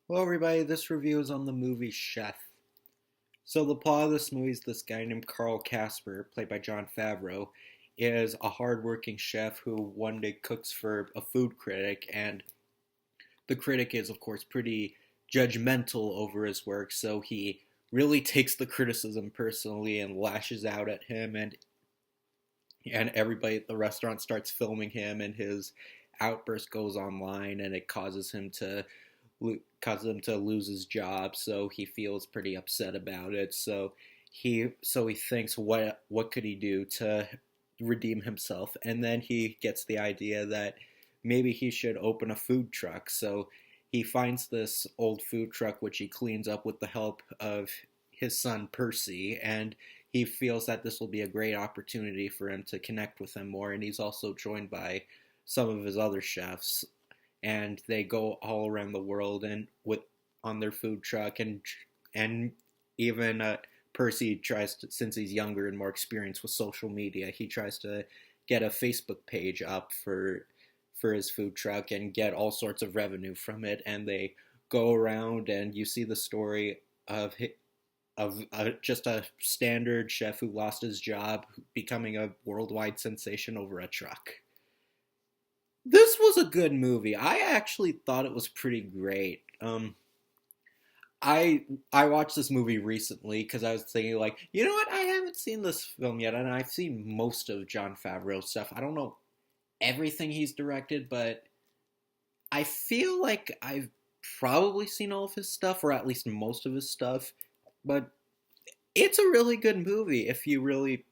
Hello, everybody. This review is on the movie Chef. So, the plot of this movie is this guy named Carl Casper, played by Jon Favreau, is a hardworking chef who one day cooks for a food critic, and the critic is, of course, pretty judgmental over his work, so he really takes the criticism personally and lashes out at him, and everybody at the restaurant starts filming him, and his outburst goes online, and it causes him to lose his job. So he feels pretty upset about it. So he thinks, what could he do to redeem himself? And then he gets the idea that maybe he should open a food truck. So he finds this old food truck which he cleans up with the help of his son Percy, and he feels that this will be a great opportunity for him to connect with him more. And he's also joined by some of his other chefs, and they go all around the world and with on their food truck, and even Percy tries to, since he's younger and more experienced with social media, he tries to get a Facebook page up for his food truck and get all sorts of revenue from it. And they go around, and you see the story of just a standard chef who lost his job, becoming a worldwide sensation over a truck. This was a good movie. I actually thought it was pretty great. I watched this movie recently because I was thinking, like, you know what? I haven't seen this film yet, and I've seen most of Jon Favreau's stuff. I don't know everything he's directed, but I feel like I've probably seen all of his stuff, or at least most of his stuff. But it's a really good movie if you're really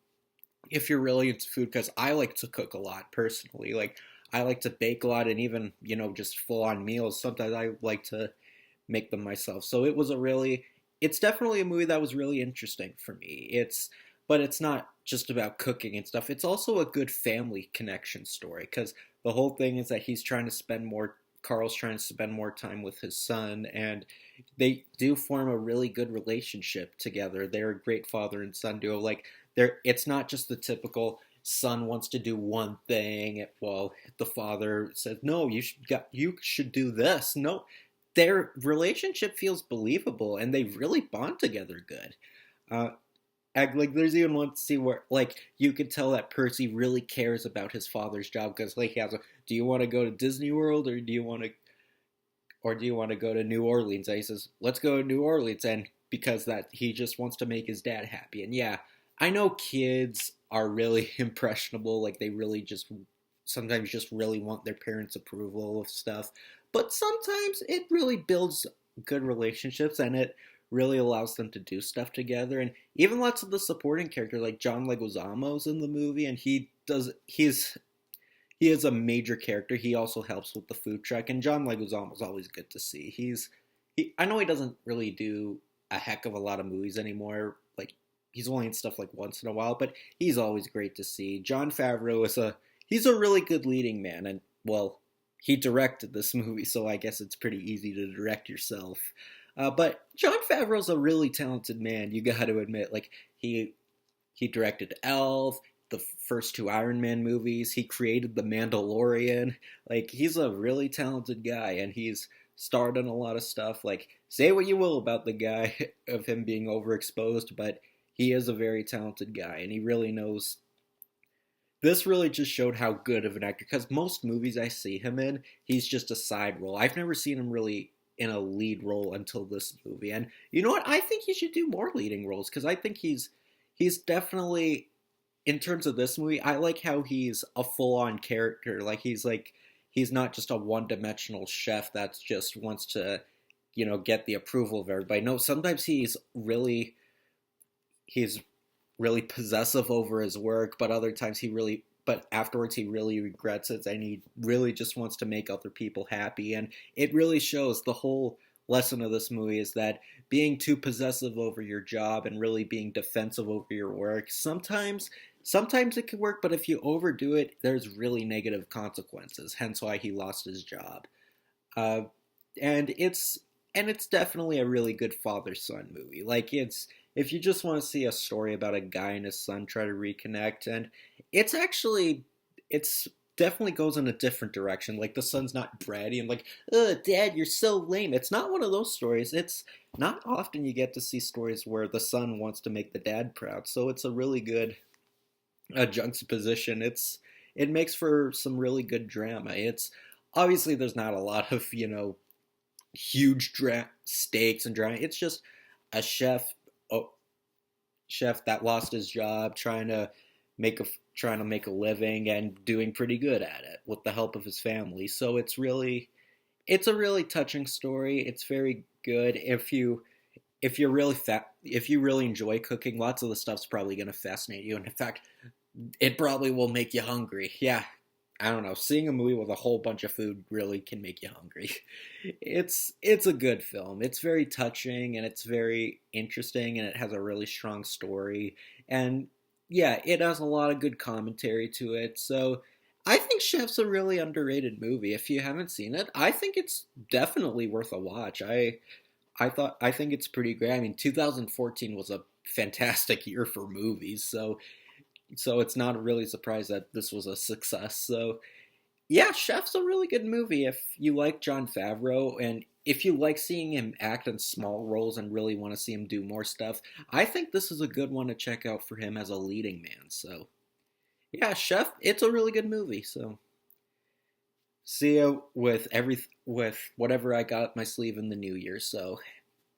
into food, because I like to cook a lot personally. Like, I like to bake a lot, and even, just full on meals. Sometimes I like to make them myself. So it's definitely a movie that was really interesting for me. But it's not just about cooking and stuff. It's also a good family connection story, because the whole thing is that Carl's trying to spend more time with his son, and they do form a really good relationship together. They're a great father and son duo. Like, it's not just the typical son wants to do one thing while the father says, no, you should do this. No, their relationship feels believable, and they really bond together good. uh like, there's even one scene where, like, you could tell that Percy really cares about his father's job, because, like, he has a, do you want to go to Disney World, or do you want to go to New Orleans? And he says, let's go to New Orleans. And because that, he just wants to make his dad happy. And yeah, I know kids are really impressionable. Like, they really just sometimes just really want their parents' approval of stuff. But sometimes it really builds good relationships, and it really allows them to do stuff together. And even lots of the supporting characters, like John Leguizamo's in the movie, and he is a major character. He also helps with the food truck, and John Leguizamo's always good to see. I know he doesn't really do a heck of a lot of movies anymore. Like, he's only in stuff like once in a while, but he's always great to see. Jon Favreau he's a really good leading man, and, well, he directed this movie, so I guess it's pretty easy to direct yourself. But Jon Favreau's a really talented man. You got to admit, like, he directed Elf, the first two Iron Man movies. He created The Mandalorian. Like, he's a really talented guy, and he's starred in a lot of stuff. Like, say what you will about the guy of him being overexposed, but he is a very talented guy, and he really knows. This really just showed how good of an actor, because most movies I see him in, he's just a side role. I've never seen him really in a lead role until this movie. And you know what? I think he should do more leading roles, because I think he's definitely, in terms of this movie, I like how he's a full-on character. Like, he's not just a one-dimensional chef that just wants to, get the approval of everybody. No, sometimes he's really possessive over his work, but other times but afterwards he really regrets it, and he really just wants to make other people happy. And it really shows. The whole lesson of this movie is that being too possessive over your job and really being defensive over your work, sometimes it can work, but if you overdo it, there's really negative consequences. Hence why he lost his job. uh, and it's definitely a really good father son movie. Like, it's, if you just want to see a story about a guy and his son try to reconnect, and it's actually it's definitely goes in a different direction. Like the son's not bratty and like, ugh, Dad, you're so lame. It's not one of those stories. It's not often you get to see stories where the son wants to make the dad proud. So it's a really good juxtaposition. It makes for some really good drama. It's obviously there's not a lot of huge stakes and drama. It's just a oh, chef that lost his job make a trying to make a living and doing pretty good at it with the help of his family. So it's a really touching story. It's very good if you're if you really enjoy cooking. Lots of the stuff's probably going to fascinate you, and in fact, it probably will make you hungry. Yeah, I don't know. Seeing a movie with a whole bunch of food really can make you hungry. It's a good film. It's very touching and it's very interesting and it has a really strong story. And yeah, it has a lot of good commentary to it. So I think Chef's a really underrated movie. If you haven't seen it, I think it's definitely worth a watch. I think it's pretty great. I mean, 2014 was a fantastic year for movies, so it's not really a surprise that this was a success. So yeah, Chef's a really good movie if you like Jon Favreau and if you like seeing him act in small roles and really want to see him do more stuff. I think this is a good one to check out for him as a leading man. So yeah, Chef, it's a really good movie. So see you with whatever I got up my sleeve in the new year. So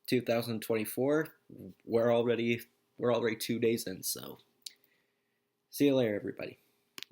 2024, we're already 2 days in. So see you later, everybody.